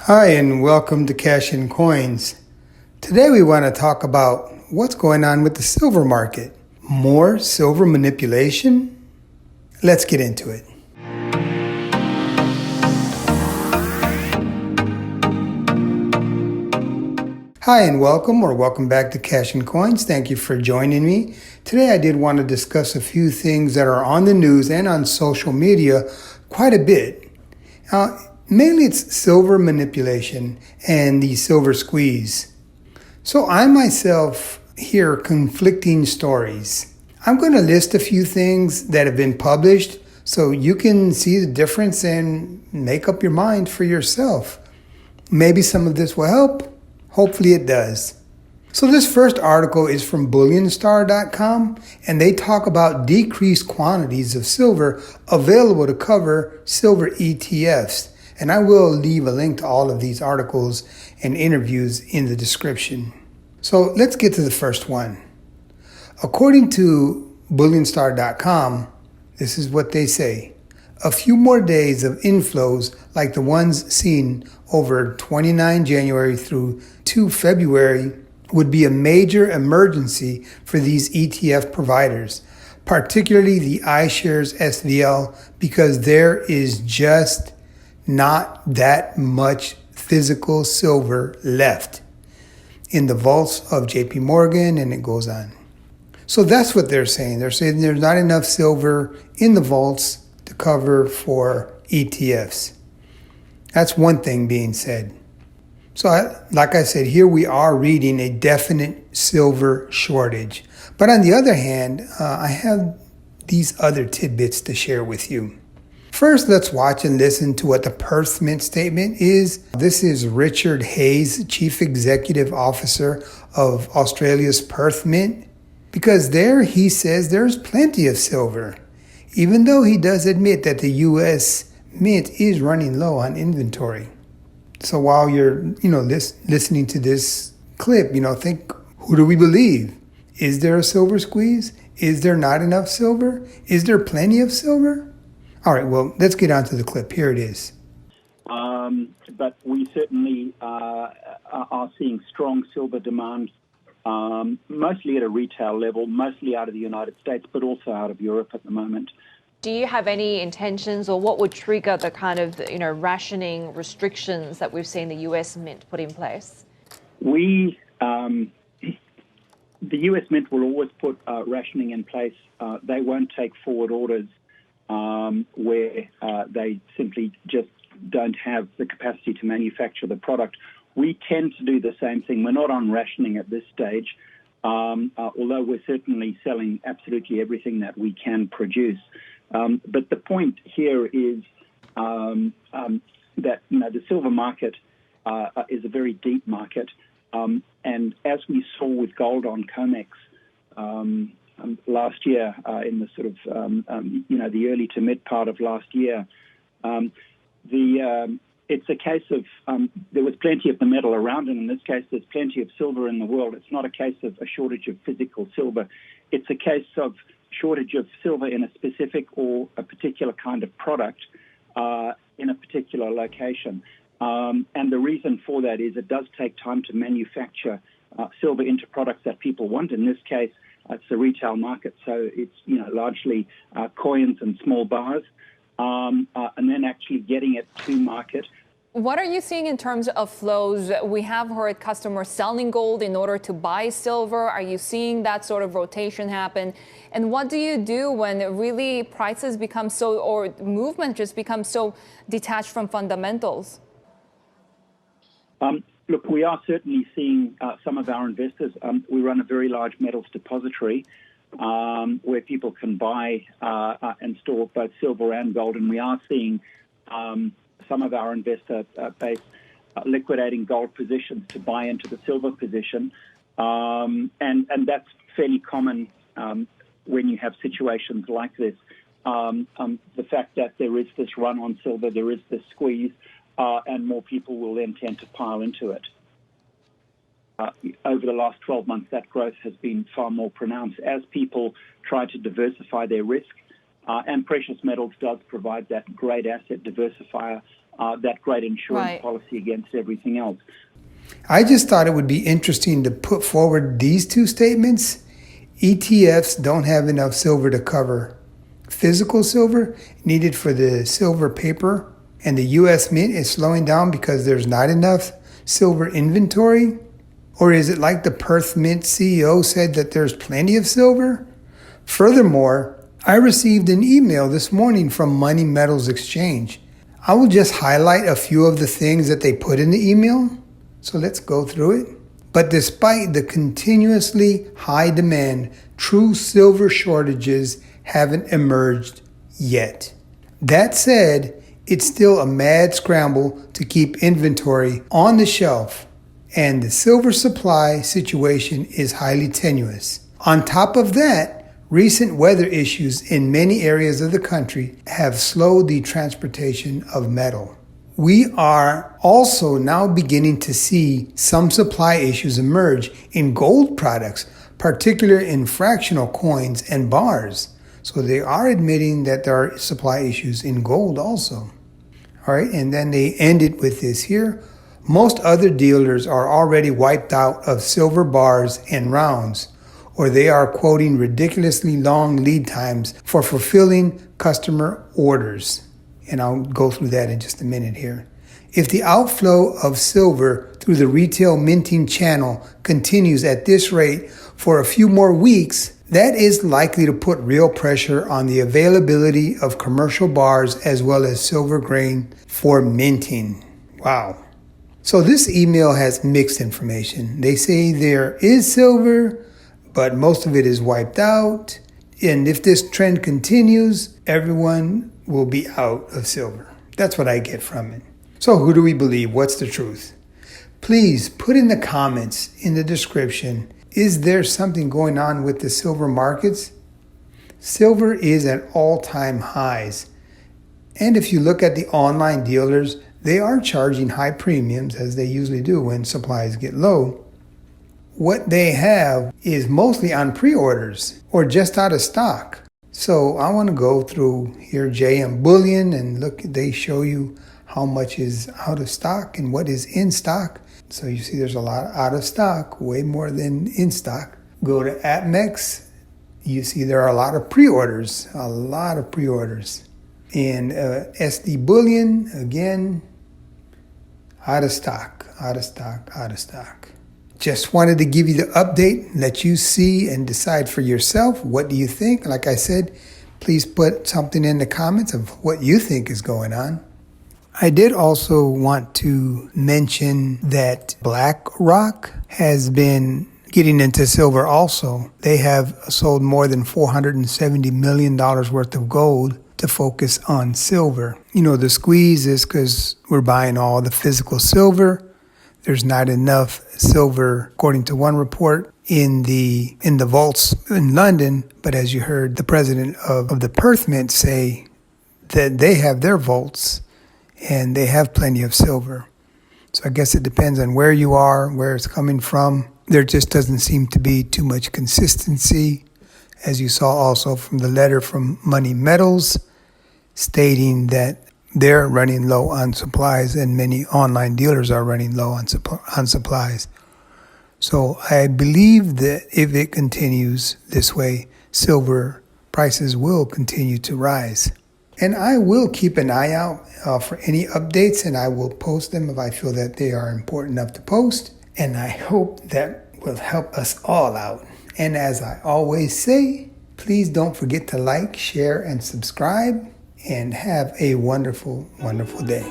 Hi, and welcome to Cash and Coins. Today we want to talk about what's going on with the silver market. More silver manipulation? Let's get into it. Hi, and welcome back to Cash and Coins. Thank you for joining me. Today I did want to discuss a few things that are on the news and on social media quite a bit. Mainly it's silver manipulation and the silver squeeze. So I myself hear conflicting stories. I'm going to list a few things that have been published so you can see the difference and make up your mind for yourself. Maybe some of this will help. Hopefully it does. So this first article is from bullionstar.com, and they talk about decreased quantities of silver available to cover silver ETFs. And I will leave a link to all of these articles and interviews in the description. So let's get to the first one. According to bullionstar.com, this is what they say. A few more days of inflows like the ones seen over 29 January through 2 February would be a major emergency for these ETF providers, particularly the iShares SVL, because there is just not that much physical silver left in the vaults of JP Morgan, and it goes on. So that's what they're saying. They're saying there's not enough silver in the vaults to cover for ETFs. That's one thing being said. So like I said, here we are reading a definite silver shortage. But on the other hand, I have these other tidbits to share with you. First, let's watch and listen to what the Perth Mint statement is. This is Richard Hayes, Chief Executive Officer of Australia's Perth Mint, because there he says there's plenty of silver, even though he does admit that the U.S. Mint is running low on inventory. So while you're, listening to this clip, think, who do we believe? Is there a silver squeeze? Is there not enough silver? Is there plenty of silver? All right, well, let's get on to the clip. Here it is. But we certainly are seeing strong silver demand, mostly at a retail level, mostly out of the United States, but also out of Europe at the moment. Do you have any intentions, or what would trigger the kind of, rationing restrictions that we've seen the US Mint put in place? The US Mint will always put rationing in place. They won't take forward orders where they simply just don't have the capacity to manufacture the product. We tend to do the same thing. We're not on rationing at this stage, although we're certainly selling absolutely everything that we can produce. But the point here is that the silver market is a very deep market, and as we saw with gold on COMEX last year, in the sort of the early to mid part of last year, it's a case of there was plenty of the metal around, and in this case, there's plenty of silver in the world. It's not a case of a shortage of physical silver. It's a case of shortage of silver in a specific or a particular kind of product in a particular location. And the reason for that is it does take time to manufacture silver into products that people want. In this case, it's the retail market, so it's largely coins and small bars, and then actually getting it to market. What are you seeing in terms of flows? We have heard customers selling gold in order to buy silver. Are you seeing that sort of rotation happen? And what do you do when really prices become so, or movement just becomes so detached from fundamentals? Look, we are certainly seeing some of our investors. We run a very large metals depository where people can buy and store both silver and gold, and we are seeing some of our investor base liquidating gold positions to buy into the silver position, and that's fairly common when you have situations like this. The fact that there is this run on silver, there is this squeeze, and more people will then tend to pile into it. Over the last 12 months, that growth has been far more pronounced as people try to diversify their risk, and precious metals does provide that great asset diversifier that great insurance Right. policy against everything else. I just thought it would be interesting to put forward these two statements. ETFs don't have enough silver to cover physical silver needed for the silver paper, and the US Mint is slowing down because there's not enough silver inventory? Or is it like the Perth Mint CEO said that there's plenty of silver? Furthermore, I received an email this morning from Money Metals Exchange. I will just highlight a few of the things that they put in the email. So let's go through it. But despite the continuously high demand, true silver shortages haven't emerged yet. That said, it's still a mad scramble to keep inventory on the shelf, and the silver supply situation is highly tenuous. On top of that, recent weather issues in many areas of the country have slowed the transportation of metal. We are also now beginning to see some supply issues emerge in gold products, particularly in fractional coins and bars. So they are admitting that there are supply issues in gold also. All right, and then they end it with this here. Most other dealers are already wiped out of silver bars and rounds, or they are quoting ridiculously long lead times for fulfilling customer orders. And I'll go through that in just a minute here. If the outflow of silver through the retail minting channel continues at this rate for a few more weeks, that is likely to put real pressure on the availability of commercial bars as well as silver grain for minting. Wow. So this email has mixed information. They say there is silver, but most of it is wiped out. And if this trend continues, everyone will be out of silver. That's what I get from it. So who do we believe? What's the truth? Please put in the comments in the description, is there something going on with the silver markets? Silver is at all-time highs. And if you look at the online dealers, they are charging high premiums as they usually do when supplies get low. What they have is mostly on pre-orders or just out of stock. So I want to go through here JM Bullion and look, they show you how much is out of stock and what is in stock. So you see there's a lot out of stock, way more than in stock. Go to APMEX, you see there are a lot of pre-orders. And SD Bullion, again, out of stock. Just wanted to give you the update, let you see and decide for yourself. What do you think? Like I said, please put something in the comments of what you think is going on. I did also want to mention that BlackRock has been getting into silver also. They have sold more than $470 million worth of gold to focus on silver. You know, the squeeze is because we're buying all the physical silver. There's not enough silver, according to one report, in the vaults in London. But as you heard the president of the Perth Mint say that they have their vaults and they have plenty of silver. So I guess it depends on where you are, where it's coming from. There just doesn't seem to be too much consistency, as you saw also from the letter from Money Metals, stating that they're running low on supplies and many online dealers are running low on supplies. So I believe that if it continues this way, silver prices will continue to rise. And I will keep an eye out for any updates, and I will post them if I feel that they are important enough to post. And I hope that will help us all out. And as I always say, please don't forget to like, share, and subscribe. And have a wonderful, wonderful day.